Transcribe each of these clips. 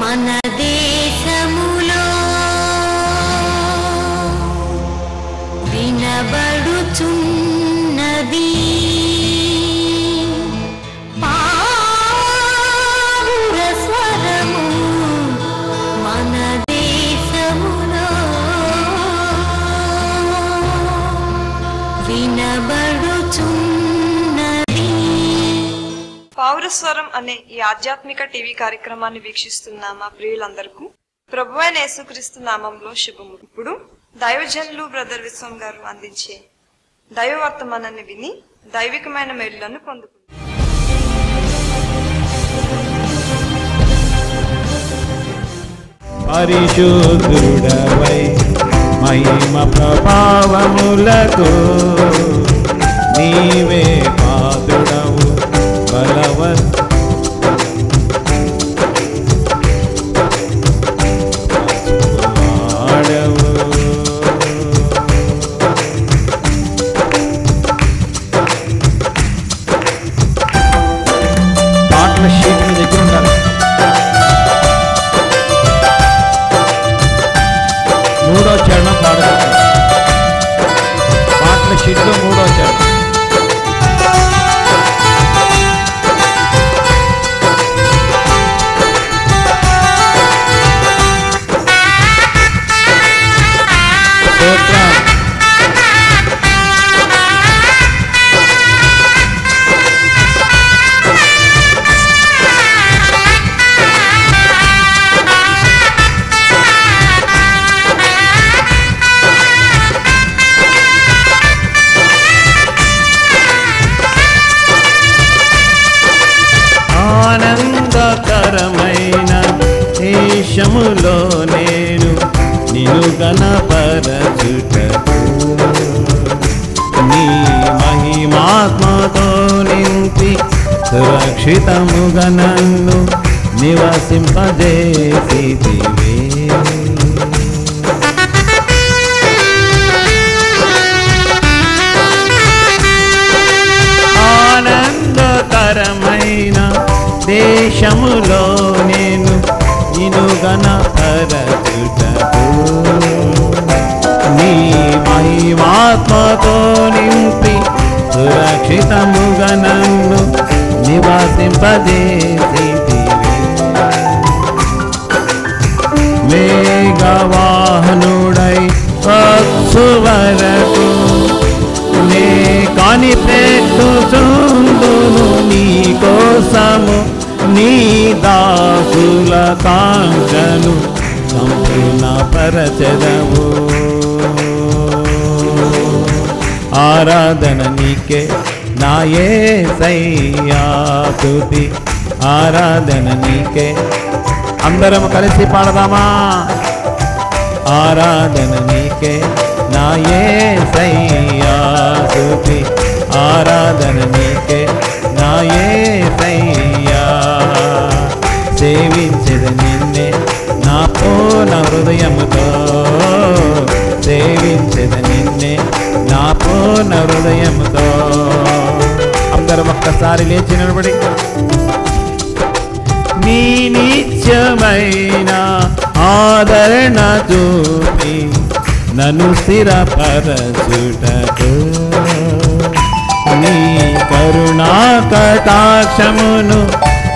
మన దేశములో వినబడుచున్నది పావుర స్వరము. మన దేశములో వినబడుచున్నది. పౌరస్వరం అనే ఈ ఆధ్యాత్మిక టీవీ కార్యక్రమాన్ని వీక్షిస్తున్న మా ప్రియులందరికీ ప్రభువైన యేసుక్రీస్తు నామంలో శుభము. ఇప్పుడు దైవజనులు బ్రదర్ విశ్వం గారు అందించే దైవ వర్తమానాన్ని విని దైవికమైన మేలులను పొందుకుంటారు. పరిశుద్ధుడవై మహిమ ప్రభావములకు నీవే పాత్రుడవు బలవత్ పాటల షీట్ మీ దగ్గర ఉండాలి. మూడో చరణం పాడుతుంది. పాటల షీట్లో మూడో చరణం. ఆనందకరమైన దేశములో నేను నిన్ను గణపరచుటకు నీ మహిమాత్మతో నింపి సురక్షితముగా నన్ను నివసింపజేసితివే. ఆనందకరమైన దేశములో నేను నిన్ను గణపరచుటకు నీ మహిమాత్మతో నింపి సురక్షితముగా నన్ను నివసింపజేసితివే. మేఘవాహనుడై వచ్చు వరకు నే కనిపెట్టుచుందును నీ కోసము నీ దాసుల కాంక్షను సంపూర్ణ పరచెదవు. ఆరాధన నీకే నా యేసయ్యా స్తుతి. ఆరాధన నీకే. అందరం కలిసి పాడదామా? ఆరాధన నీకే నా యేసయ్యా స్తుతి. ఆరాధన నీకే నా యేసయ్యా. సేవించెద నిన్నే నా పూర్ణ హృదయముతో. సేవించెద నిన్నే నా పూర్ణ హృదయముతో. అందరం ఒక్కసారి లేచి నిలబడి నీ నిత్యమైన ఆదరణ చూపి నన్ను స్థిరపరచుటకు నీ కరుణా కటాక్షమును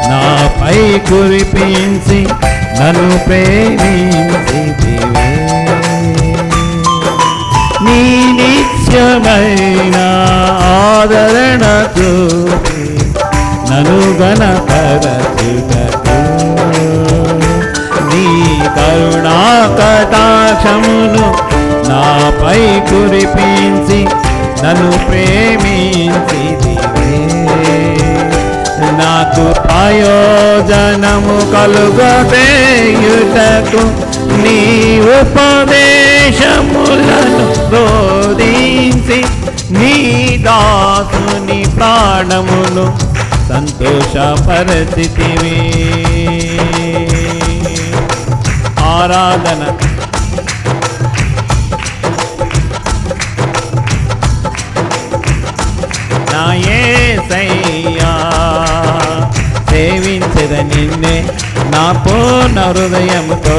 నాపై కురిపించి నన్ను ప్రేమించితివే. నీ నిత్యమైన ఆదరణ చూపి నన్ను గణపరచుటకు నీ కరుణా కటాక్షమును నాపై కురిపించి నన్ను ప్రేమించితివే. నాకు ప్రయోజనము కలుగజేయుటకు నీ ఉపదేశములను బోధించి నీ దాసుని ప్రాణమును సంతోషపరచితివి. ఆరాధన నా యేసయ్యా. సేవించెద నిన్నే నా పూర్ణ హృదయముతో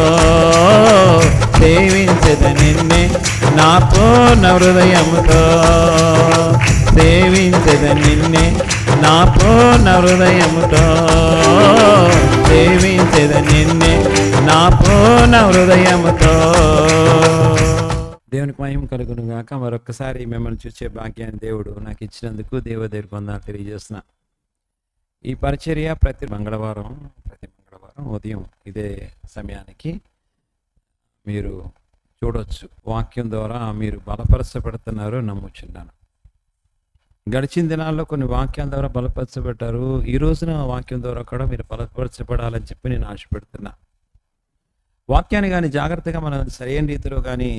సేవించద నిన్నే, నా పూర్ణ హృదయముతో సేవించద నిన్నే, నా పూర్ణ హృదయముతో సేవించద నిన్నే, నా పూర్ణ హృదయముతో. దేవునికి మహిమ కలుగును గాక. మరొక్కసారి మిమ్మల్ని చూసే భాగ్యాన్ని దేవుడు నాకు ఇచ్చినందుకు దేవుడికి వందనాలు తెలియజేస్తున్నా. ఈ పరిచర్య ప్రతి మంగళవారం ఉదయం ఇదే సమయానికి మీరు చూడవచ్చు. వాక్యం ద్వారా మీరు బలపరచబడుతున్నారు నమ్ముచున్నాను. గడిచిన దినాల్లో కొన్ని వాక్యాల ద్వారా బలపరచబడ్డారు. ఈ రోజున వాక్యం ద్వారా కూడా మీరు బలపరచబడాలని చెప్పి నేను ఆశపెడుతున్నా. వాక్యాన్ని కానీ జాగ్రత్తగా మనం సరైన రీతిలో కానీ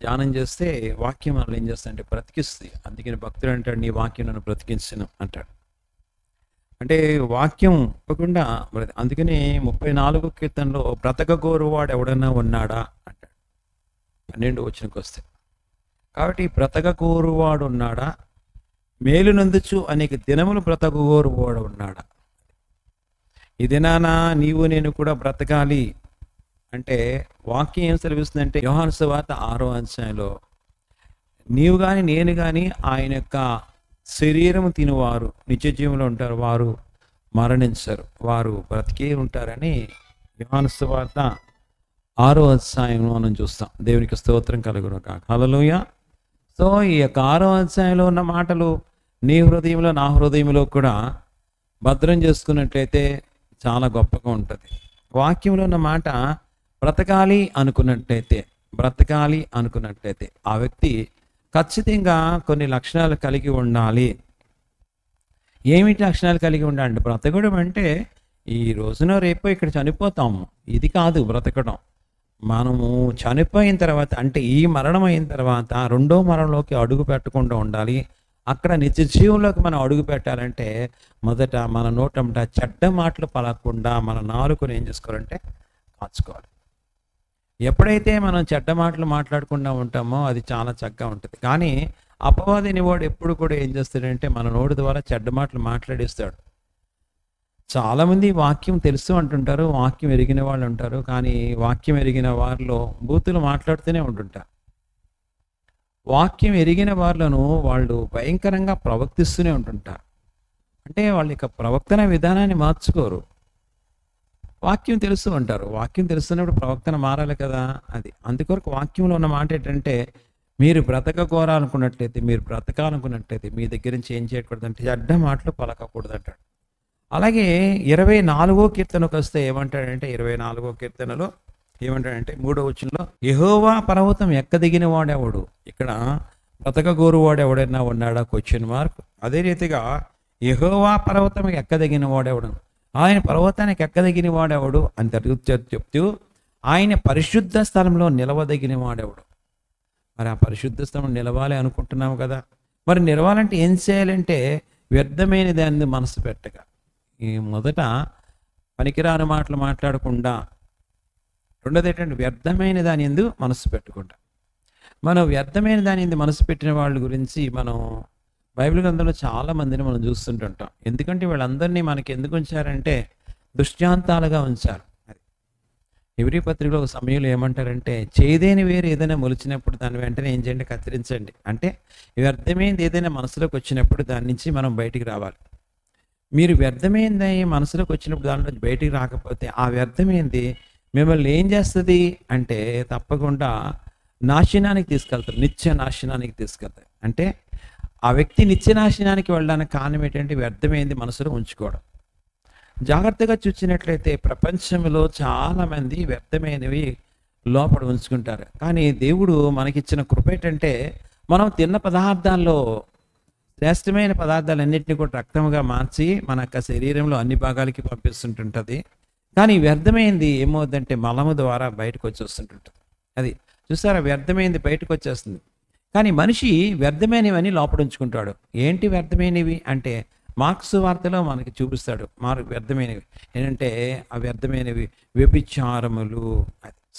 ధ్యానం చేస్తే వాక్యం మనల్ని ఏం చేస్తా అంటే బ్రతికిస్తుంది. అందుకని భక్తుడు అంటాడు, నీ వాక్యం నన్ను బ్రతికించను అంటాడు. అంటే వాక్యం ఇవ్వకుండా, అందుకని 34 కీర్తనలో బ్రతకగోరువాడు ఎవడన్నా ఉన్నాడా అంటాడు 12 వచనంకి వస్తే. కాబట్టి బ్రతకగోరువాడు ఉన్నాడా, మేలు నందుచు అనేక దినములు బ్రతకగోరువాడు ఉన్నాడా. ఈ దినాన నీవు నేను కూడా బ్రతకాలి అంటే వాక్యం ఏం సెలవిస్తుందంటే యోహాను సువార్త 6వ అధ్యాయంలో నీవు కానీ నేను కానీ ఆయన యొక్క శరీరము తినువారు నిత్య జీవంలో ఉంటారు, వారు మరణించరు, వారు బ్రతికే ఉంటారని యోహాను సువార్త 6వ అధ్యాయంలో మనం చూస్తాం. దేవునికి స్తోత్రం కలుగును కాక. హల్లెలూయా. సో ఈ యొక్క 6వ అధ్యాయంలో ఉన్న మాటలు నీ హృదయంలో నా హృదయంలో కూడా భద్రం చేసుకున్నట్లయితే చాలా గొప్పగా ఉంటుంది. వాక్యంలో ఉన్న మాట బ్రతకాలి అనుకున్నట్లయితే ఆ వ్యక్తి ఖచ్చితంగా కొన్ని లక్షణాలు కలిగి ఉండాలి. ఏమిటి లక్షణాలు కలిగి ఉండాలంటే, బ్రతకడం అంటే ఈ రోజున రేపు ఇక్కడ చనిపోతాము, ఇది కాదు బ్రతకడం. మనము చనిపోయిన తర్వాత అంటే ఈ మరణం అయిన తర్వాత రెండో మరణంలోకి అడుగు పెట్టకుండా ఉండాలి. అక్కడ నిత్య జీవంలోకి మనం అడుగు పెట్టాలంటే మొదట మన నోటంట చెడ్డ మాటలు పలకకుండా మన నాలుకను ఏం చేసుకోవాలంటే కాచుకోవాలి. ఎప్పుడైతే మనం చెడ్డ మాటలు మాట్లాడకుండా ఉంటామో అది చాలా చక్కగా ఉంటుంది. కానీ అపవాదిని వాడు ఎప్పుడు కూడా ఏం చేస్తాడంటే మన నోటి ద్వారా చెడ్డ మాటలు మాట్లాడిస్తాడు. చాలామంది వాక్యం తెలుసు అంటుంటారు, వాక్యం ఎరిగిన వాళ్ళు ఉంటారు, కానీ వాక్యం ఎరిగిన వారిలో బూతులు మాట్లాడుతూనే ఉంటుంటారు. వాక్యం ఎరిగిన వాళ్ళను వాళ్ళు భయంకరంగా ప్రవర్తిస్తూనే ఉంటుంటారు. అంటే వాళ్ళ యొక్క ప్రవర్తన విధానాన్ని మార్చుకోరు. వాక్యం తెలుసు అంటారు, వాక్యం తెలుస్తున్నప్పుడు ప్రవర్తన మారాలి కదా. అది అందుకొరకు వాక్యంలో ఉన్న మాట ఏంటంటే మీరు బ్రతకాలనుకున్నట్లయితే మీ దగ్గర నుంచి ఏం చేయకూడదంటే చెడ్డ మాటలు పలకకూడదు అంటాడు. అలాగే 24వ కీర్తనకు వస్తే ఏమంటాడంటే 24వ కీర్తనలో ఏమంటాడంటే 3వ వచనంలో యెహోవా పర్వతం ఎక్కదిగిన వాడెవడు. ఇక్కడ బ్రతకగోరువాడు ఎవడైనా ఉన్నాడా క్వశ్చన్ మార్క్. అదే రీతిగా యెహోవా పర్వతం ఎక్కదగిన వాడెవడు, ఆయన పర్వతానికి ఎక్కదగిన వాడెవడు అని చెప్తూ ఆయన పరిశుద్ధ స్థలంలో నిలవదగిన వాడెవడు. మరి ఆ పరిశుద్ధ స్థలం నిలవాలి అనుకుంటున్నాము కదా. మరి నిలవాలంటే ఏం చేయాలంటే వ్యర్థమైన దాన్ని మనసు పెట్టక, ఈ మొదట పనికిరాని మాటలు మాట్లాడకుండా, రెండోది ఏంటంటే వ్యర్థమైన దాని ఎందు మనసు పెట్టకుండా. మనం వ్యర్థమైన దాని ఎందు మనసు పెట్టిన వాళ్ళ గురించి మనం బైబిల్ గ్రంథంలో చాలా మందిని మనం చూస్తుంటుంటాం. ఎందుకంటే వీళ్ళందరినీ మనకి ఎందుకు ఉంచారంటే దృష్టాంతాలుగా ఉంచారు. అది ఎబ్రీ పత్రికలో ఒక సమయంలో ఏమంటారంటే చేదేని వేరు ఏదైనా మొలిచినప్పుడు దాని వెంటనే ఏం చేయండి, కత్తిరించండి. అంటే వ్యర్థమైంది ఏదైనా మనసులోకి వచ్చినప్పుడు దాని నుంచి మనం బయటికి రావాలి. మీరు వ్యర్థమైంది మనసులోకి వచ్చినప్పుడు దానిలో బయటికి రాకపోతే ఆ వ్యర్థమైంది మిమ్మల్ని ఏం చేస్తుంది అంటే తప్పకుండా నాశనానికి తీసుకెళ్తారు, నిత్య నాశనానికి తీసుకెళ్తారు. అంటే ఆ వ్యక్తి నిత్య నాశనానికి వెళ్ళడానికి కారణం ఏంటంటే వ్యర్థమైంది మనసులో ఉంచుకోవడం. జాగ్రత్తగా చూసినట్లయితే ప్రపంచంలో చాలామంది వ్యర్థమైనవి లోపల ఉంచుకుంటారు. కానీ దేవుడు మనకిచ్చిన కృప ఏంటంటే మనం తిన్న పదార్థాల్లో శ్రేష్టమైన పదార్థాలన్నింటినీ కూడా రక్తముగా మార్చి మన యొక్క శరీరంలో అన్ని భాగాలకి పంపిస్తుంటుంటుంది. కానీ వ్యర్థమైంది ఏమవుతుందంటే మలము ద్వారా బయటకు వచ్చేస్తుంటుంటుంది. అది చూసారా, వ్యర్థమైనది బయటకు వచ్చేస్తుంది. కానీ మనిషి వ్యర్థమైనవన్నీ లోపల ఉంచుకుంటాడు. ఏంటి వ్యర్థమైనవి అంటే మార్క్స్ వార్తలో మనకి చూపిస్తాడు. వ్యర్థమైనవి ఏంటంటే ఆ వ్యర్థమైనవి వ్యభిచారములు.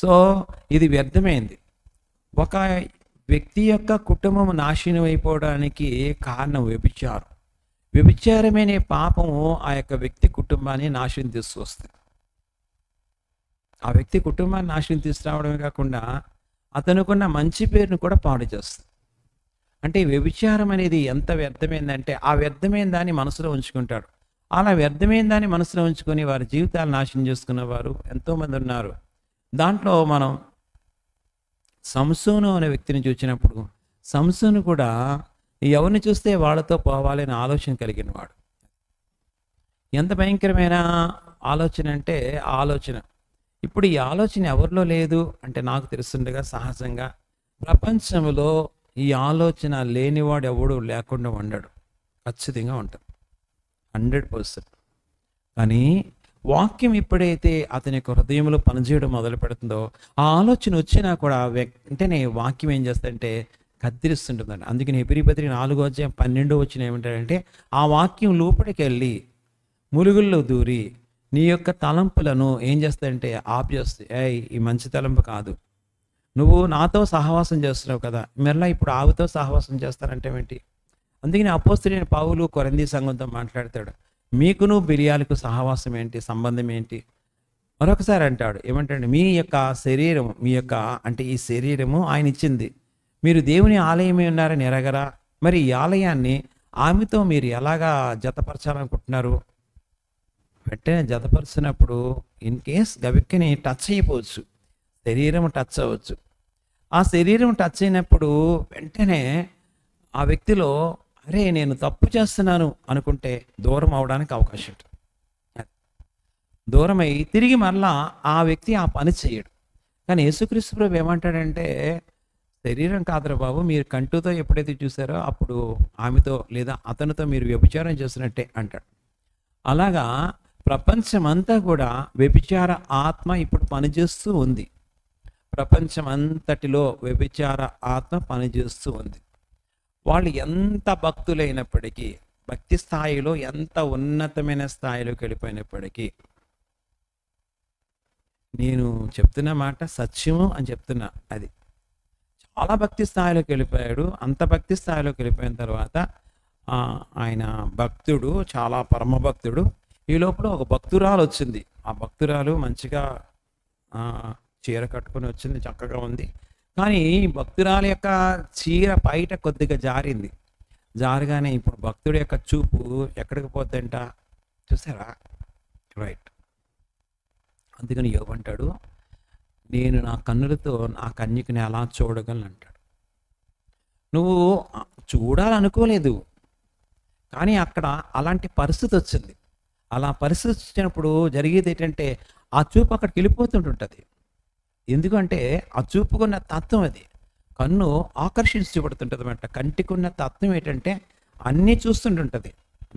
సో ఇది వ్యర్థమైంది. ఒక వ్యక్తి యొక్క కుటుంబం నాశనం అయిపోవడానికి కారణం వ్యభిచారం. వ్యభిచారమైన పాపము ఆ యొక్క వ్యక్తి కుటుంబాన్ని నాశనం తీసుకొస్తుంది. ఆ వ్యక్తి కుటుంబాన్ని నాశనం తీసుకురావడమే కాకుండా అతనుకున్న మంచి పేరును కూడా పాడు చేస్తుంది. అంటే వ్యభిచారం అనేది ఎంత వ్యర్థమైందంటే ఆ వ్యర్థమైన దాన్ని మనసులో ఉంచుకుంటాడు. అలా వ్యర్థమైన దాన్ని మనసులో ఉంచుకొని వారి జీవితాలు నాశనం చేసుకున్న వారు ఎంతోమంది ఉన్నారు. దాంట్లో మనం సంసోను అనే వ్యక్తిని చూసినప్పుడు సంసోను కూడా ఎవరిని చూస్తే వాళ్ళతో పోవాలనే ఆలోచన కలిగిన వాడు. ఎంత భయంకరమైన ఆలోచన అంటే ఆ ఆలోచన. ఇప్పుడు ఈ ఆలోచన ఎవరిలో లేదు అంటే నాకు తెలుస్తుండగా సహజంగా ప్రపంచంలో ఈ ఆలోచన లేనివాడు ఎవడు లేకుండా ఉండడు. ఖచ్చితంగా ఉంటాడు 100%. కానీ వాక్యం ఎప్పుడైతే అతని యొక్క హృదయంలో పనిచేయడం మొదలు పెడుతుందో ఆ ఆలోచన వచ్చినా కూడా వెంటనే వాక్యం ఏం చేస్తుందంటే కత్తిరిస్తుంటుందండి. అందుకని హెబ్రీ 4:12 ఏమంటాడంటే ఆ వాక్యం లోపలికి వెళ్ళి ములుగుల్లో దూరి నీ యొక్క తలంపులను ఏం చేస్తాయంటే ఆపు చేస్తాయి. ఈ మంచి తలంపు కాదు, నువ్వు నాతో సహవాసం చేస్తున్నావు కదా, మరలా ఇప్పుడు ఆవుతో సహవాసం చేస్తానంటే ఏంటి? అందుకని అపోస్తలుడైన పౌలు కొరింథీ సంఘంతో మాట్లాడతాడు, మీకును బిలియాలకు సహవాసం ఏంటి, సంబంధం ఏంటి? మరొకసారి అంటాడు ఏమంటాడు, మీ యొక్క శరీరం మీ యొక్క అంటే ఈ శరీరము ఆయన ఇచ్చింది, మీరు దేవుని ఆలయమే ఉన్నారని ఎరగరా? మరి ఈ ఆలయాన్ని ఆమెతో మీరు ఎలాగా జతపరచాలనుకుంటున్నారు? వెంటనే జతపరిచినప్పుడు ఇన్ కేస్ గవిక్కని టచ్ అయిపోవచ్చు, శరీరం టచ్ అవ్వచ్చు. ఆ శరీరం టచ్ అయినప్పుడు వెంటనే ఆ వ్యక్తిలో అరే నేను తప్పు చేస్తున్నాను అనుకుంటే దూరం అవడానికి అవకాశం ఉంటుంది. దూరమై తిరిగి మరలా ఆ వ్యక్తి ఆ పని చేయడు. కానీ యేసుక్రీస్తు ప్రభు ఏమంటాడంటే శరీరం కాదురా బాబు, మీరు కంటితో ఎప్పుడైతే చూసారో అప్పుడు ఆమెతో లేదా అతనితో మీరు వ్యభిచారం చేసినట్టే అంటాడు. అలాగా ప్రపంచమంతా కూడా వ్యభిచార ఆత్మ ఇప్పుడు పనిచేస్తూ ఉంది. ప్రపంచమంతటిలో వ్యభిచార ఆత్మ పనిచేస్తూ ఉంది. వాళ్ళు ఎంత భక్తులైనప్పటికీ, భక్తి స్థాయిలో ఎంత ఉన్నతమైన స్థాయిలోకి వెళ్ళిపోయినప్పటికీ, నేను చెప్తున్న మాట సత్యము అని చెప్తున్నా, అది చాలా భక్తి స్థాయిలోకి వెళ్ళిపోయాడు. అంత భక్తి స్థాయిలోకి వెళ్ళిపోయిన తర్వాత ఆయన భక్తుడు, చాలా పరమ భక్తుడు. ఈ లోపల ఒక భక్తురాలు వచ్చింది. ఆ భక్తురాలు మంచిగా చీర కట్టుకొని వచ్చింది, చక్కగా ఉంది. కానీ భక్తురాలు యొక్క చీర బయట కొద్దిగా జారింది. జారగానే ఇప్పుడు భక్తుడి యొక్క చూపు ఎక్కడికి పోద్దంట చూసారా? రైట్. అందుకని యోబంటాడు, నేను నా కన్నులతో నా కన్యకని ఎలా చూడగలను అంటాడు. నువ్వు చూడాలనుకోలేదు, కానీ అక్కడ అలాంటి పరిస్థితి వచ్చింది. అలా పరిస్థితి వచ్చినప్పుడు జరిగేది ఏంటంటే ఆ చూపు అక్కడికి వెళ్ళిపోతుంటుంటుంది. ఎందుకంటే ఆ చూపుకున్న తత్వం అది. కన్ను ఆకర్షించబడుతుంటుంది అన్నమాట. కంటికున్న తత్వం ఏంటంటే అన్నీ చూస్తుంటుంటుంది,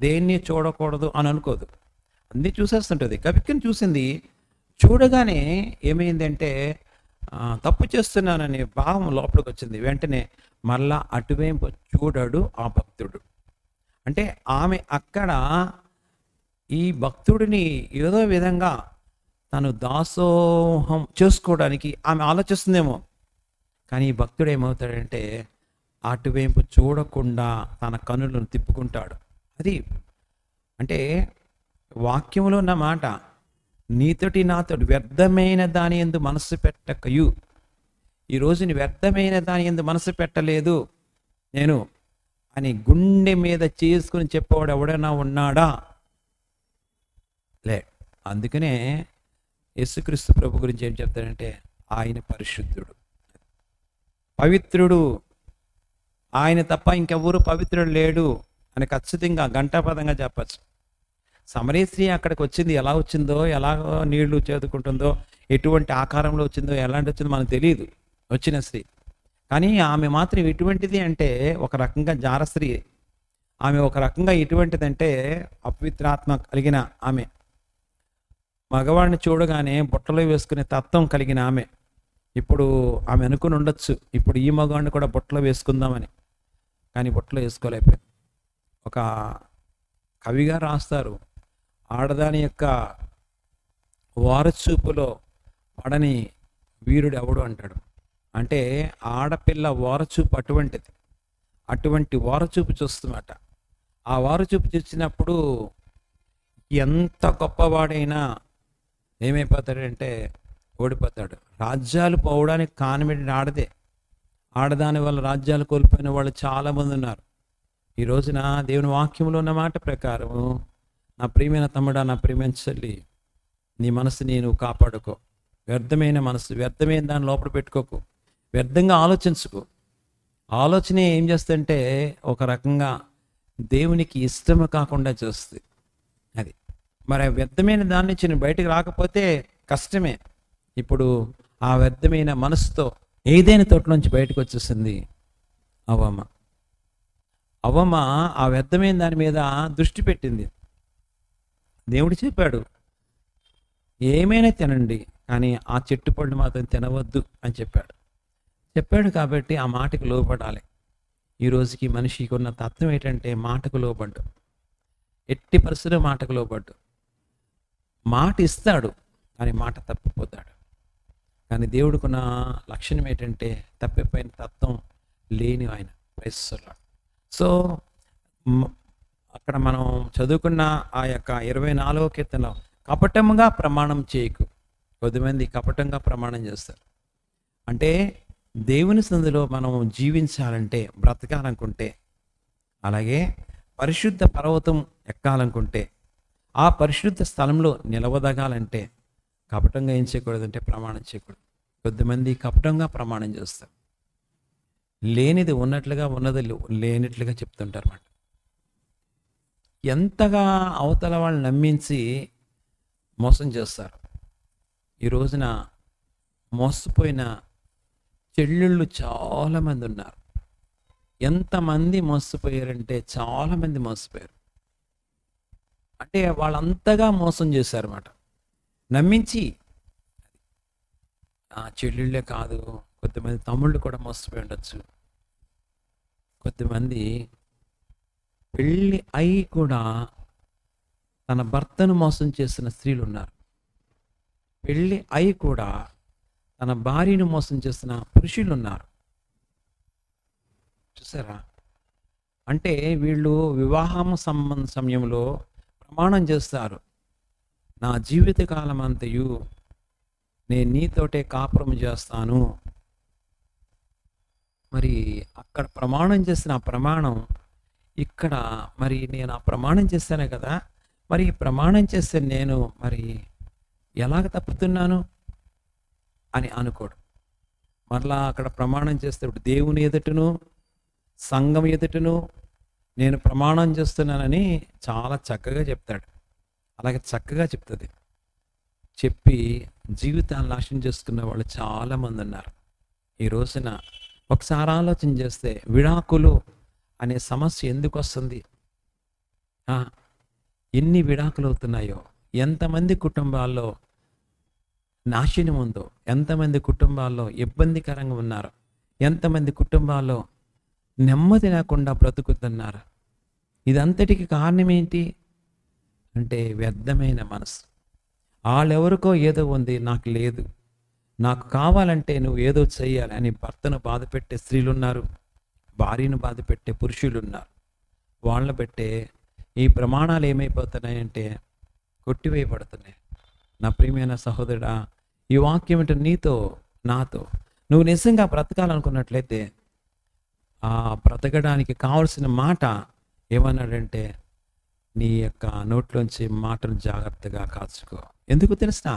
దేన్ని చూడకూడదు అని అనుకోదు, అన్నీ చూసేస్తుంటుంది. కవిక్కని చూసింది. చూడగానే ఏమైందంటే తప్పు చేస్తున్నాననే భావం లోపలికి వచ్చింది. వెంటనే మళ్ళా అటువైపు చూడడు ఆ భక్తుడు. అంటే ఆమె అక్కడ ఈ భక్తుడిని ఏదో విధంగా తను దాసోహం చేసుకోవడానికి ఆమె ఆలోచిస్తుందేమో. కానీ ఈ భక్తుడు ఏమవుతాడంటే అటువైపు చూడకుండా తన కన్నులను తిప్పుకుంటాడు. అది అంటే వాక్యంలో ఉన్న మాట, నీతోటి నాతోటి వ్యర్థమైన దాని యందు మనసు పెట్టకయు. ఈరోజు నీ వ్యర్థమైన దాని యందు మనసు పెట్టలేదు నేను అని గుండె మీద చేసుకుని చెప్పేవాడు ఎవడైనా ఉన్నాడా? లే. అందుకనే యేసుక్రీస్తు ప్రభు గురించి ఏం చెప్తాడంటే ఆయన పరిశుద్ధుడు, పవిత్రుడు, ఆయన తప్ప ఇంకెవరు పవిత్రుడు లేడు అని ఖచ్చితంగా ఘంటాపదంగా చెప్పచ్చు. సమరీ స్త్రీ అక్కడికి వచ్చింది, ఎలా వచ్చిందో, ఎలా నీళ్లు చేదుకుంటుందో, ఎటువంటి ఆకారంలో వచ్చిందో, ఎలాంటి వచ్చిందో మనకు తెలియదు వచ్చిన స్త్రీ. కానీ ఆమె మాత్రం ఎటువంటిది అంటే ఒక రకంగా జార స్త్రీ. ఆమె ఒక రకంగా ఎటువంటిదంటే అపవిత్రాత్మ కలిగిన ఆమె. మగవాడిని చూడగానే బుట్టలో వేసుకునే తత్వం కలిగిన ఆమె. ఇప్పుడు ఆమె అనుకుని ఉండొచ్చు, ఇప్పుడు ఈ మగవాడిని కూడా బుట్టలో వేసుకుందామని, కానీ బుట్టలో వేసుకోలేకపోయింది. ఒక కవిగా రాస్తారు, ఆడదాని యొక్క వారచూపులో పడని వీరుడు ఎవడు అంటాడు. అంటే ఆడపిల్ల వారచూపు అటువంటిది, అటువంటి వారచూపు చూస్తున్నమాట. ఆ వారచూపు చూసినప్పుడు ఎంత గొప్పవాడైనా ఏమైపోతాడంటే ఓడిపోతాడు. రాజ్యాలు పోవడానికి కారణం ఆడదే. ఆడదాని వల్ల రాజ్యాలు కోల్పోయిన వాళ్ళు చాలామంది ఉన్నారు. ఈ రోజున దేవుని వాక్యంలో ఉన్న మాట ప్రకారము, నా ప్రియమైన తమ్ముడా, నా ప్రియమైన చెల్లి, నీ మనసుని నువ్వు కాపాడుకో. వ్యర్థమైన మనసు, వ్యర్థమైన దాన్ని లోపల పెట్టుకోకు. వ్యర్థంగా ఆలోచించుకో. ఆలోచన ఏం చేస్తుంటే ఒక రకంగా దేవునికి ఇష్టము కాకుండా చేస్తుంది. అది మరి ఆ వ్యర్థమైన దాని నుంచి నేను బయటకు రాకపోతే కష్టమే. ఇప్పుడు ఆ వ్యర్థమైన మనసుతో ఏదైనా తోటలోంచి బయటకు వచ్చేసింది అవ్వమ్మ. అవ్వమ్మ ఆ వ్యర్థమైన దాని మీద దృష్టి పెట్టింది. దేవుడు చెప్పాడు, ఏమైనా తినండి కానీ ఆ చెట్టు పళ్ళు మాత్రం తినవద్దు అని చెప్పాడు కాబట్టి ఆ మాటకు లోబడాలి. ఈ రోజుకి మనిషికి ఉన్న తత్వం ఏంటంటే మాటకు లోబడ్డు. ఎట్టి పరిస్థితుల్లో మాటకు లోబడ్డు. మాట ఇస్తాడు కానీ మాట తప్పిపోతాడు. కానీ దేవుడికున్న లక్షణం ఏంటంటే తప్పిపోయిన తత్వం లేని ఆయన ప్రైస్తున్నాడు. సో అక్కడ మనం చదువుకున్న ఆ యొక్క 24వ కీర్తనలో కపటంగా ప్రమాణం చేయకు. కొద్దిమంది కపటంగా ప్రమాణం చేస్తారు. అంటే దేవుని సందులో మనం జీవించాలంటే, బ్రతకాలనుకుంటే, అలాగే పరిశుద్ధ పర్వతం ఎక్కాలనుకుంటే, ఆ పరిశుద్ధ స్థలంలో నిలవదగాలంటే కపటంగా ఏం చేయకూడదంటే ప్రమాణం చేయకూడదు. కొద్దిమంది కపటంగా ప్రమాణం చేస్తారు. లేనిది ఉన్నట్లుగా, ఉన్నది లేనట్లుగా చెప్తుంటారు అన్నమాట. ఎంతగా అవతల వాళ్ళని నమ్మించి మోసం చేస్తారు. ఈ రోజున మోసపోయిన చెల్లెళ్ళు చాలామంది ఉన్నారు. ఎంతమంది మోసపోయారంటే చాలామంది మోసపోయారు. అంటే వాళ్ళంతగా మోసం చేశారన్నమాట. నమ్మించి ఆ చెల్లెళ్ళే కాదు, కొంతమంది తమ్ముళ్ళు కూడా మోసపోయి ఉండొచ్చు. కొంతమంది పెళ్ళి అయి కూడా తన భర్తను మోసం చేసిన స్త్రీలు ఉన్నారు. పెళ్ళి అయి కూడా తన భార్యను మోసం చేసిన పురుషులు ఉన్నారు. చూసారా? అంటే వీళ్ళు వివాహం సమయంలో ప్రమాణం చేస్తారు, నా జీవితకాలం అంతయు నేను నీతోటే కాపురం చేస్తాను. మరి అక్కడ ప్రమాణం చేసిన ఆ ప్రమాణం ఇక్కడ మరి నేను ఆ ప్రమాణం చేశాను కదా, మరి ప్రమాణం చేస్తే నేను మరి ఎలాగ తప్పుతున్నాను అని అనుకోడు. మరలా అక్కడ ప్రమాణం చేస్తే దేవుని ఎదుటను సంఘం ఎదుటను నేను ప్రమాణం చేస్తున్నానని చాలా చక్కగా చెప్తాడు. అలాగే చక్కగా చెప్తుంది. చెప్పి జీవితాన్ని నాశనం చేసుకున్న వాళ్ళు చాలామంది ఉన్నారు. ఈ రోజున ఒకసారి ఆలోచన చేస్తే విడాకులు అనే సమస్య ఎందుకు వస్తుంది? ఎన్ని విడాకులు అవుతున్నాయో, ఎంతమంది కుటుంబాల్లో నాశనం ఉందో, ఎంతమంది కుటుంబాల్లో ఇబ్బందికరంగా ఉన్నారు, ఎంతమంది కుటుంబాల్లో నెమ్మది లేకుండా బ్రతుకుతున్నారు. ఇదంతటికి కారణం ఏంటి అంటే వ్యర్థమైన మనసు. వాళ్ళెవరికో ఏదో ఉంది, నాకు లేదు, నాకు కావాలంటే నువ్వు ఏదో చెయ్యాలి అని భర్తను బాధ పెట్టే స్త్రీలు ఉన్నారు, భార్యను బాధ పెట్టే పురుషులు ఉన్నారు. వాళ్ళని పెట్టే ఈ ప్రమాణాలు ఏమైపోతున్నాయంటే కొట్టివేయబడుతున్నాయి. నా ప్రియమైన సహోదరుడా, ఈ వాక్యం ఏంటో నీతో నాతో నువ్వు నిజంగా బ్రతకాలనుకున్నట్లయితే ఆ బ్రతకడానికి కావలసిన మాట ఏమన్నాడంటే నీ యొక్క నోట్లోంచి మాటను జాగ్రత్తగా కాచుకో. ఎందుకు తెలుసా?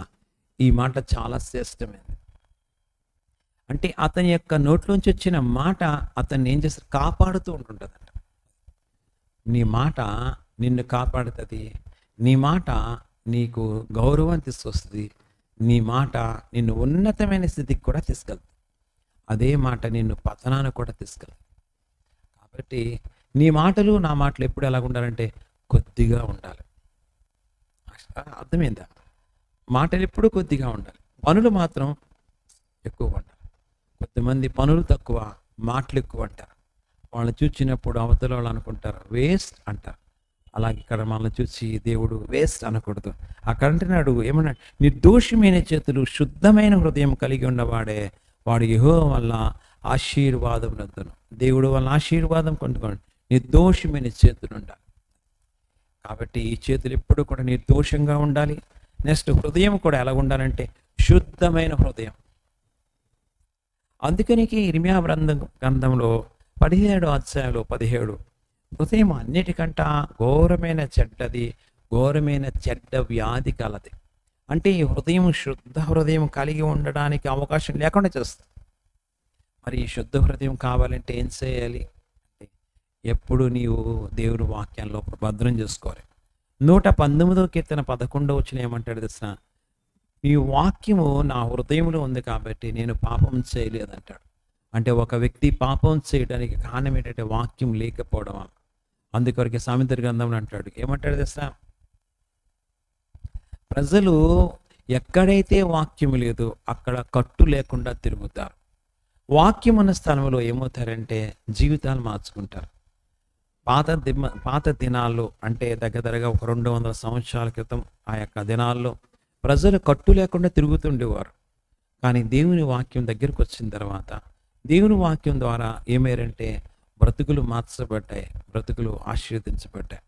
ఈ మాట చాలా శ్రేష్టమైనది. అంటే అతని యొక్క నోట్లోంచి వచ్చిన మాట అతన్ని ఏం చేస్తారు? కాపాడుతూ ఉంటుంటుందంట. నీ మాట నిన్ను కాపాడుతుంది. నీ మాట నీకు గౌరవం తీసుకొస్తుంది. నీ మాట నిన్ను ఉన్నతమైన స్థితికి కూడా తీసుకెళ్తుంది. అదే మాట నిన్ను పతనానికి కూడా తీసుకెళ్తుంది. కాబట్టి నీ మాటలు నా మాటలు ఎప్పుడు ఎలా ఉండాలంటే కొద్దిగా ఉండాలి. అర్థమైందా? మాటలు ఎప్పుడు కొద్దిగా ఉండాలి, పనులు మాత్రం ఎక్కువ ఉండాలి. కొంతమంది పనులు తక్కువ, మాటలు ఎక్కువ అంటారు. వాళ్ళని చూసినప్పుడు అవతల వాళ్ళు అనుకుంటారు వేస్ట్ అంటారు. అలాగే ఇక్కడ మనల్ని చూసి దేవుడు వేస్ట్ అనకూడదు. అక్కడ అంటున్నాడు ఏమన్నా, నిర్దోషమైన చేతులు శుద్ధమైన హృదయం కలిగి ఉన్నవాడే వాడు యెహోవా వల్ల ఆశీర్వాదం నొందును. దేవుడు వల్ల ఆశీర్వాదం పొందుకోండి. నిర్దోషమైన చేతులు ఉండాలి. కాబట్టి ఈ చేతులు ఎప్పుడు కూడా నిర్దోషంగా ఉండాలి. నెక్స్ట్ హృదయం కూడా ఎలా ఉండాలంటే శుద్ధమైన హృదయం. అందుకని ఇర్మియా గ్రంథంలో 17 అధ్యాయంలో 17 హృదయం అన్నిటికంట ఘోరమైన చెడ్డది, ఘోరమైన చెడ్డ వ్యాధి కలది. అంటే ఈ హృదయం శుద్ధ హృదయం కలిగి ఉండడానికి అవకాశం లేకుండా చేస్తుంది. మరి ఈ శుద్ధ హృదయం కావాలంటే ఏం చేయాలి అంటే ఎప్పుడు నీవు దేవుని వాక్యంలో భద్రం చేసుకోవాలి. 119వ కీర్తన 11వ వచనం ఏమంటాడు తెలుసా? ఈ వాక్యము నా హృదయంలో ఉంది కాబట్టి నేను పాపం చేయలేదంటాడు. అంటే ఒక వ్యక్తి పాపం చేయడానికి కారణం ఏంటంటే వాక్యం లేకపోవడం వల్ల. అందుకొరకే సామెతల గ్రంథంలో అంటాడు, ఏమంటాడు తెలుసా? ప్రజలు ఎక్కడైతే వాక్యం లేదో అక్కడ కట్టు లేకుండా తిరుగుతారు. వాక్యం ఉన్న స్థలంలో ఏమవుతారంటే జీవితాలు మార్చుకుంటారు. పాత దినాల్లో అంటే దగ్గరగా ఒక 200 సంవత్సరాల క్రితం ఆ యొక్క దినాల్లో ప్రజలు కట్టు లేకుండా తిరుగుతుండేవారు. కానీ దేవుని వాక్యం దగ్గరకు వచ్చిన తర్వాత దేవుని వాక్యం ద్వారా ఏమేరంటే బ్రతుకులు మార్చబడ్డాయి, బ్రతుకులు ఆశీర్వదించబడ్డాయి.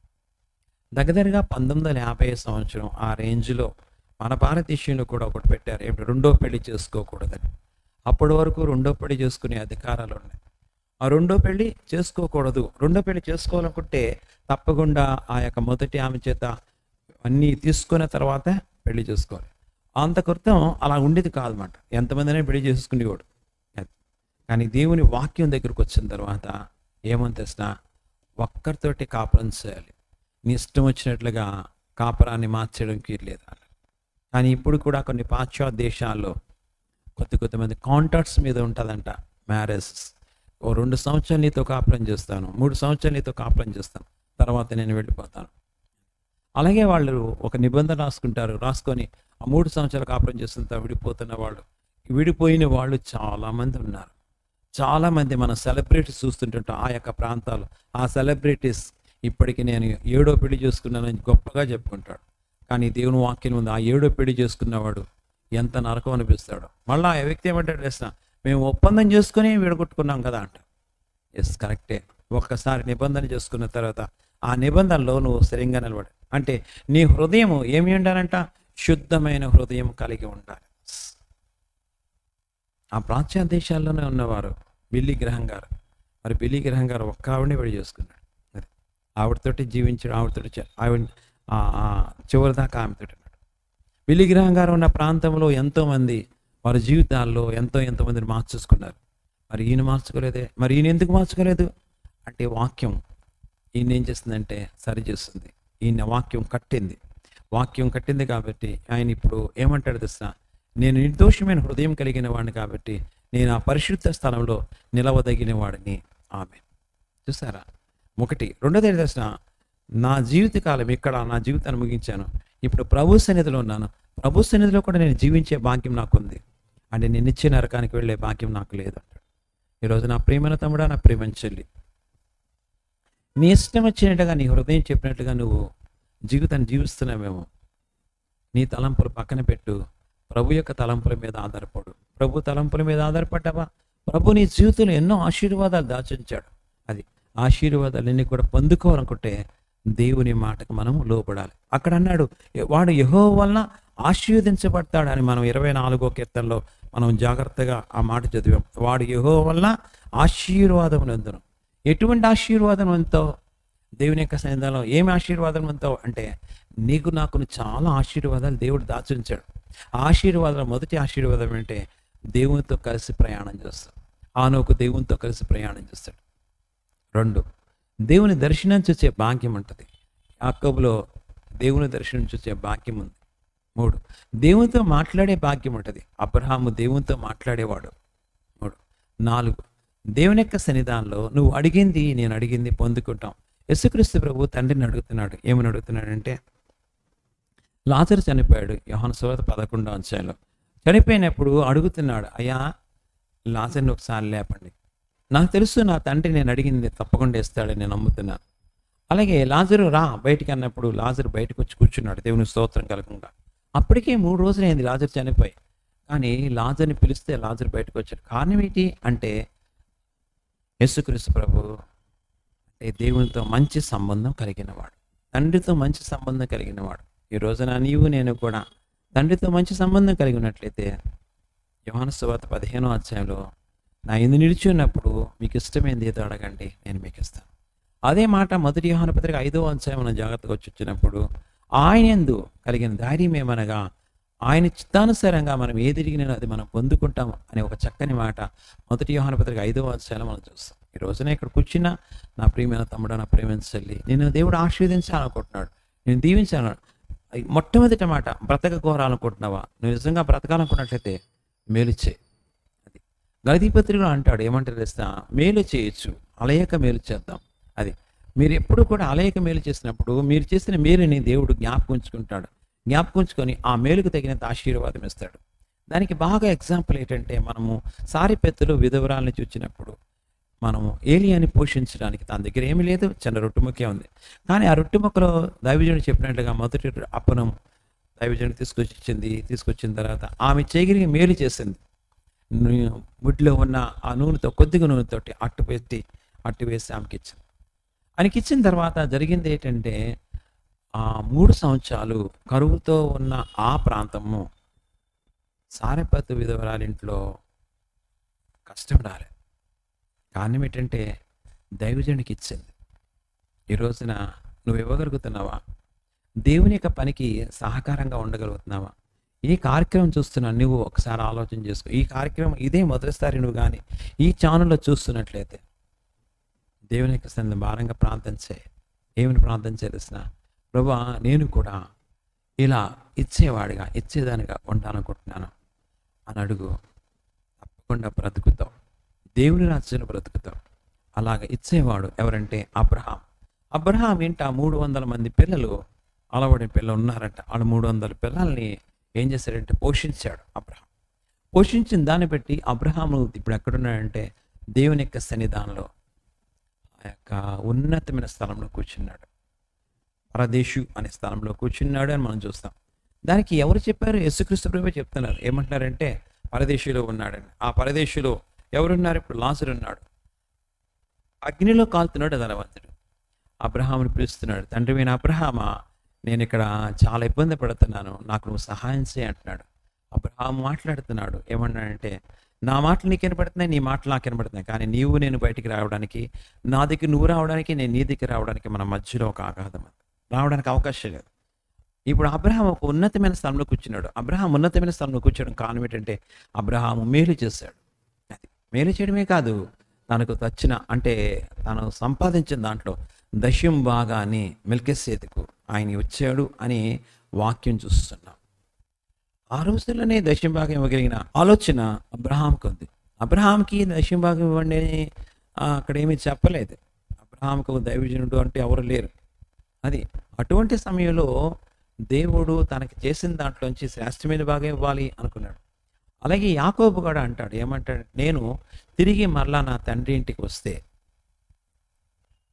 దగ్గరగా 1950 సంవత్సరం ఆ రేంజ్లో మన భారతదేశంలో కూడా ఒకటి పెట్టారు, ఏమిటి, రెండో పెళ్లి చేసుకోకూడదని. అప్పటి వరకు రెండో పెళ్లి చేసుకునే అధికారాలు ఉన్నాయి. ఆ రెండో పెళ్లి చేసుకోకూడదు. రెండో పెళ్లి చేసుకోవాలనుకుంటే తప్పకుండా ఆ యొక్క మొదటి ఆమె చేత అన్నీ తీసుకున్న తర్వాత పెళ్లి చేసుకోవాలి. అంత క్రితం అలా ఉండేది కాదన్నమాట. ఎంతమందినే పెళ్లి చేసుకునేవాడు. కానీ దేవుని వాక్యం దగ్గరకు వచ్చిన తర్వాత ఏమని తెలిసినా ఒక్కరితోటి కాపురం చేయాలి. నీ ఇష్టం వచ్చినట్లుగా కాపురాన్ని మార్చడానికి లేదు. కానీ ఇప్పుడు కూడా కొన్ని పాశ్చాత్య దేశాల్లో కొంతమంది కాంట్రాక్ట్స్ మీద ఉంటుందంట మ్యారేజెస్. ఓ 2 సంవత్సరాలు నీతో కాపురం చేస్తాను, 3 సంవత్సరాలు నీతో కాపురం చేస్తాను, తర్వాత నేను వెళ్ళిపోతాను. అలాగే వాళ్ళు ఒక నిబంధన రాసుకొని ఆ 3 సంవత్సరాలు కాపురం చేస్తున్న విడిపోయిన వాళ్ళు చాలామంది ఉన్నారు. చాలామంది మన సెలబ్రిటీస్ చూస్తుంటుంటాం ఆ యొక్క ప్రాంతాలు. ఆ సెలబ్రిటీస్ ఇప్పటికి నేను 7వ పెళ్లి చేసుకున్నానని గొప్పగా చెప్పుకుంటాడు. కానీ దేవుని వాక్యం ఉంది, ఆ 7వ పెళ్లి చేసుకున్నవాడు ఎంత నరకం అనిపిస్తాడు. మళ్ళీ ఆ వ్యక్తి ఏమంటాడు తెలుసా? మేము ఒప్పందం చేసుకుని విడగొట్టుకున్నాం కదా అంట. ఎస్, కరెక్టే. ఒక్కసారి నిబంధన చేసుకున్న తర్వాత ఆ నిబంధనలో నువ్వు స్థిరంగా నిలబడి అంటే నీ హృదయం ఏమి ఉండాలంట? శుద్ధమైన హృదయం కలిగి ఉండాలి. ఆ ప్రాచ్య దేశాల్లోనే ఉన్నవారు బిల్లీ గ్రహం గారు. మరి బిల్లీ గ్రహం గారు ఒక్క ఆవిడని పెళ్లి చేసుకున్నాడు. మరి ఆవిడతోటి జీవించాడు, ఆవిడ చివరి దాకా ఆమెతోటి ఉన్నాడు. బిల్లీ గ్రహం గారు ఉన్న ప్రాంతంలో ఎంతోమంది వారి జీవితాల్లో ఎంతోమందిని మార్చేసుకున్నారు. మరి ఈయన మార్చుకోలేదే. మరి ఈయన ఎందుకు మార్చుకోలేదు అంటే వాక్యం ఈయన ఏం చేస్తుందంటే సరి చేస్తుంది. ఈయన వాక్యం కట్టింది కాబట్టి ఆయన ఇప్పుడు ఏమంటాడు తెలుసా? నేను నిర్దోషమైన హృదయం కలిగిన వాడిని కాబట్టి నేను ఆ పరిశుద్ధ స్థలంలో నిలవదగిన వాడిని. ఆమె చూసారా? ఒకటి. రెండోది ఏంటి తెలుసా? నా జీవితకాలం ఇక్కడ నా జీవితాన్ని ముగించాను, ఇప్పుడు ప్రభు సన్నిధిలో ఉన్నాను. ప్రభు సన్నిధిలో కూడా నేను జీవించే భాగ్యం నాకుంది. అంటే నేను ఇచ్చే నరకానికి వెళ్ళే భాగ్యం నాకు లేదు అంటాడు. ఈరోజు నా ప్రియమైన తమ్ముడా, నా ప్రియమైన చెల్లి, నీ ఇష్టం వచ్చినట్టుగా నీ హృదయం చెప్పినట్టుగా నువ్వు జీవితాన్ని జీవిస్తున్నావేమో. నీ తలంపులు పక్కన పెట్టు, ప్రభు యొక్క తలంపుల మీద ఆధారపడు. ప్రభు తలంపుల మీద ఆధారపడ్డావా? ప్రభు నీ జీవితంలో ఎన్నో ఆశీర్వాదాలు దాచుంచాడు. అది ఆశీర్వాదాలన్నీ కూడా పొందుకోవాలనుకుంటే దేవుని మాటకు మనం లోబడాలి. అక్కడ అన్నాడు, వాడు యెహోవా వలన ఆశీర్వదించబడతాడని. మనం 24వ కీర్తనలో మనం జాగ్రత్తగా ఆ మాట చదివాం. వాడు యెహోవా వలన ఆశీర్వాదం నందును. ఎటువంటి ఆశీర్వాదం అంతావు? దేవుని యొక్క సన్నిధానంలో ఏమి ఆశీర్వాదం అంతావు అంటే నీకు నాకు చాలా ఆశీర్వాదాలు దేవుడు దాచుంచాడు. ఆశీర్వాదాలు మొదటి ఆశీర్వాదం అంటే దేవునితో కలిసి ప్రయాణం చేస్తాడు. ఆనోకు దేవునితో కలిసి ప్రయాణం చేస్తాడు. 2, దేవుని దర్శనం చూసే భాగ్యం ఉంటుంది. యాకోబులో దేవుని దర్శనం చూసే భాగ్యం ఉంది. 3, దేవునితో మాట్లాడే భాగ్యం ఉంటుంది. అబ్రహాము దేవునితో మాట్లాడేవాడు. 3, 4, దేవుని యొక్క సన్నిధానంలో నువ్వు అడిగింది నేను అడిగింది పొందుకుంటాం. యేసుక్రీస్తు ప్రభు తండ్రిని అడుగుతున్నాడు. ఏమని అడుగుతున్నాడంటే, లాజరు చనిపోయాడు. యోహాను సువార్త 11వ అధ్యాయంలో చనిపోయినప్పుడు అడుగుతున్నాడు, అయ్యా లాజర్ని ఒకసారి లేపండి. నాకు తెలుసు నా తండ్రి నేను అడిగింది తప్పకుండా ఇస్తాడని నేను నమ్ముతున్నాను. అలాగే లాజరు రా బయటికి అన్నప్పుడు లాజరు బయటకు వచ్చి కూర్చున్నాడు దేవుని స్తోత్రం కలగకుండా. అప్పటికే 3 రోజులైంది లాజరు చనిపోయి. కానీ లాజర్ని పిలిస్తే లాజరు బయటకు వచ్చాడు. కారణం ఏంటి అంటే యేసుక్రీస్తు ప్రభు అంటే దేవునితో మంచి సంబంధం కలిగినవాడు, తండ్రితో మంచి సంబంధం కలిగినవాడు. ఈ రోజున నీవు నేను కూడా తండ్రితో మంచి సంబంధం కలిగి ఉన్నట్లయితే యోహాను సువార్త 15వ అధ్యాయంలో నా యందు నిలిచి ఉన్నప్పుడు మీకు ఇష్టమైంది ఏదో అడగండి నేను మీకు ఇస్తాను. అదే మాట మొదటి యోహాను పత్రిక 5వ అధ్యాయం మనం జాగ్రత్తగా వచ్చినప్పుడు ఆయన యందు కలిగిన ధైర్యం ఏమనగా ఆయన చిత్తానుసారంగా మనం ఏది అడిగినా అది మనం పొందుకుంటాం అనే ఒక చక్కని మాట మొదటి యోహాను పత్రిక 5వ అధ్యాయంలో మనం చూస్తాం. ఈ రోజున ఇక్కడ కూర్చున్నా నా ప్రియమైన తమ్ముడు, నా ప్రియమైన చెల్లి, నేను దేవుడు ఆశీర్వదించాలనుకుంటున్నాడు, నేను దీవించాను. మొట్టమొదటి మాట, బ్రతకకోరాలనుకుంటున్నావా? నువ్వు నిజంగా బ్రతకాలనుకున్నట్లయితే మేలు చేయి. అది గలతీ పత్రికలో అంటాడు, ఏమంటారు తెలుసా? మేలు చేయొచ్చు, అలయక మేలు చేద్దాం. అది మీరు ఎప్పుడు కూడా అలయక మేలు చేసినప్పుడు మీరు చేసిన మేలుని దేవుడు జ్ఞాపకం ఉంచుకొని ఆ మేలుకు తగినంత ఆశీర్వాదం ఇస్తాడు. దానికి బాగా ఎగ్జాంపుల్ ఏంటంటే, మనము సారిపెత్తులు విధవరాలని చూచినప్పుడు మనము ఏలియాని పోషించడానికి తన దగ్గర ఏమీ లేదు, చిన్న రొట్టె ముక్కే ఉంది. కానీ ఆ రొట్టె ముక్కలో దైవజనుడు చెప్పినట్లుగా మొదటి అప్పనం దైవజనుడు తీసుకొచ్చిన తర్వాత ఆమె చేయగలిగి మేలు చేసింది. ముడ్లో ఉన్న ఆ నూనెతో, కొద్దిగా నూనెతోటి అట్టు వేసి ఆమెకి ఇచ్చింది. ఆయనకి ఇచ్చిన తర్వాత జరిగింది ఏంటంటే, ఆ 3 సంవత్సరాలు కరువుతో ఉన్న ఆ ప్రాంతము సారెపత్తు విధవరాలింట్లో కష్టం రాలేదు. కారణం ఏంటంటే దైవజనుడికి ఇచ్చింది. ఈ రోజున నువ్వు ఇవ్వగలుగుతున్నావా? దేవుని యొక్క పనికి సహకారంగా ఉండగలుగుతున్నావా? ఈ కార్యక్రమం చూస్తున్నా నువ్వు ఒకసారి ఆలోచన చేసుకో. ఈ కార్యక్రమం ఇదే మొదటిసారి నువ్వు కానీ ఈ ఛానల్లో చూస్తున్నట్లయితే దేవుని యొక్క సన్నిధిని భారంగా ప్రార్థన చేయి. ఏమని ప్రార్థన చేసిన? ప్రభువా, నేను కూడా ఇలా ఇచ్చేదానిగా ఉంటాననుకుంటున్నాను అని అడుగు. తప్పకుండా బ్రతుకుతావు, దేవుని రాజ్యంలో బ్రతుకుతావు. అలాగ ఇచ్చేవాడు ఎవరంటే అబ్రహాం ఇంట 300 మంది పిల్లలు, అలవడిన పిల్లలు ఉన్నారంట. వాళ్ళు 300 పిల్లల్ని ఏం చేశాడంటే పోషించాడు అబ్రహాం. పోషించిన దాన్ని బట్టి అబ్రహాము ఇప్పుడు ఎక్కడున్నాడంటే దేవుని యొక్క సన్నిధానంలో ఆ యొక్క ఉన్నతమైన స్థలంలో కూర్చున్నాడు. పరదేశు అనే స్థలంలో కూర్చున్నాడు అని మనం చూస్తాం. దానికి ఎవరు చెప్పారు? యేసుక్రీస్తు ప్రభువే చెప్తున్నారు. ఏమంటున్నారంటే పరదేశులో ఉన్నాడని. ఆ పరదేశులో ఎవరున్నారు? ఇప్పుడు లాజరు ఉన్నాడు. అగ్నిలో కాలుతున్నాడు ధనవంతుడు. అబ్రహాముని పిలుస్తున్నాడు, తండ్రివైన అబ్రహామా, నేను ఇక్కడ చాలా ఇబ్బంది పడుతున్నాను, నాకు నువ్వు సహాయం చేయి అంటున్నాడు. అబ్రహాము మాట్లాడుతున్నాడు. ఏమన్నాడంటే, నా మాటలు నీకు వినపడుతున్నాయి, నీ మాటలు నాకు వినపడుతున్నాయి, కానీ నీవు నేను బయటికి రావడానికి, నా దగ్గర నువ్వు రావడానికి, నేను నీ దగ్గర రావడానికి మన మధ్యలో ఒక ఆఘాతం, రావడానికి అవకాశం లేదు. ఇప్పుడు అబ్రహాం ఒక ఉన్నతమైన స్థలంలో కూర్చున్నాడు. అబ్రహాం ఉన్నతమైన స్థలంలో కూర్చోవడం కారణం ఏంటంటే అబ్రహాము మేలు చేశాడు. అది మేలు చేయడమే కాదు, తనకు వచ్చిన అంటే తను సంపాదించిన దాంట్లో దశం భాగాన్ని మెల్కీసెదెకు ఆయన వచ్చాడు అని వాక్యం చూస్తున్నాం. ఆ రోజుల్లోనే దశం భాగం ఇవ్వగలిగిన ఆలోచన అబ్రహాంకి ఉంది. అబ్రహాంకి దశం భాగం ఇవ్వండి అని అక్కడ ఏమీ చెప్పలేదు. అబ్రహాంకు దైవజనుడు అంటే ఎవరు లేరు. అది అటువంటి సమయంలో దేవుడు తనకి చేసిన దాంట్లోంచి శ్రేష్టమైన భాగం ఇవ్వాలి అనుకున్నాడు. అలాగే యాకోబు కూడా అంటాడు, ఏమంటాడు? నేను తిరిగి మరలా నా తండ్రి ఇంటికి వస్తే,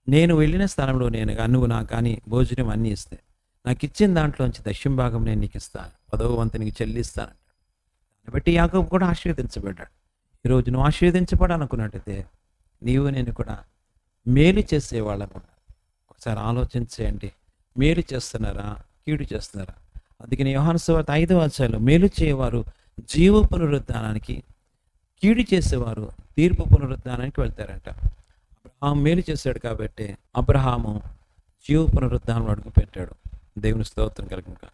నేను వెళ్ళిన స్థలంలో నువ్వు నాకు కానీ భోజనం అన్నీ ఇస్తే, నాకు ఇచ్చిన దాంట్లోంచి దశం భాగం నేను నీకు ఇస్తాను, 10వ వంతు నీకు చెల్లిస్తాను. దాన్ని బట్టి యాకోబు కూడా ఆశీర్వదించబడ్డాడు. ఈరోజు నువ్వు ఆశీర్వదించబడాలనుకున్నట్టయితే నీవు నేను కూడా మేలు చేసేవాళ్ళం ఉన్నారు. ఒకసారి ఆలోచించేయండి, మేలు చేస్తున్నారా, కీడు చేస్తున్నారా? అందుకని యోహాను సువార్త 5వ అధ్యాయంలో మేలు చేయవారు జీవ పునరుద్ధానానికి, కీడు చేసేవారు తీర్పు పునరుద్ధానానికి వెళ్తారంట. అబ్రహాం మేలు చేశాడు కాబట్టి అబ్రహాము జీవ పునరుద్ధానం అడుగు పెట్టాడు. దేవుని స్తోత్రం కలుగునుగా.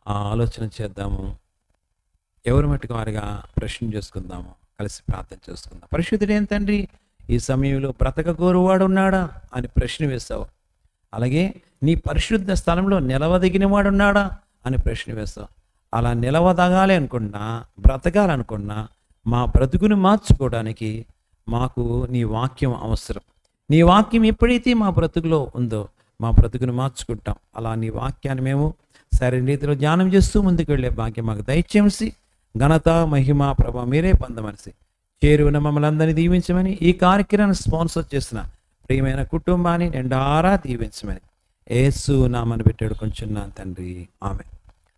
ఆ ఆలోచన చేద్దాము. ఎవరి మట్టుకు వారిగా ప్రశ్న చేసుకుందాము, కలిసి ప్రార్థన చేసుకుందాం. పరిశుద్ధుడైన తండ్రి, ఈ సమయంలో బ్రతకగోరువాడు ఉన్నాడా అని ప్రశ్న వేస్తావు. అలాగే నీ పరిశుద్ధ స్థలంలో నిలవదగిన వాడు ఉన్నాడా అని ప్రశ్న వేస్తావు. అలా నిలవదగాలి అనుకున్నా, బ్రతకాలనుకున్నా, మా బ్రతుకుని మార్చుకోవడానికి మాకు నీ వాక్యం అవసరం. నీ వాక్యం ఎప్పుడైతే మా బ్రతుకులో ఉందో మా బ్రతుకుని మార్చుకుంటాం. అలా నీ వాక్యాన్ని మేము సరైన రీతిలో ధ్యానం చేస్తూ ముందుకు వెళ్ళే భాగ్యం మాకు దయచేసి, ఘనత మహిమ ప్రభ మీరే పొందమనిసి, చేరువున మమ్మల్ని అందరినీ దీవించమని, ఈ కార్యక్రమాన్ని స్పాన్సర్ చేసిన ప్రియమైన కుటుంబాన్ని నిండారా దీవించమని యేసు నామని పెట్టాడు కొంచెం తండ్రి, ఆమె.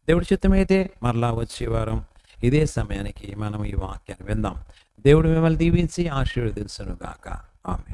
దేవుడి చిత్తమైతే మరలా వచ్చే వారం ఇదే సమయానికి మనం ఈ వాక్యాన్ని విందాం. దేవుడు మిమ్మల్ని దీవించి ఆశీర్వదించును గాక. ఆమె.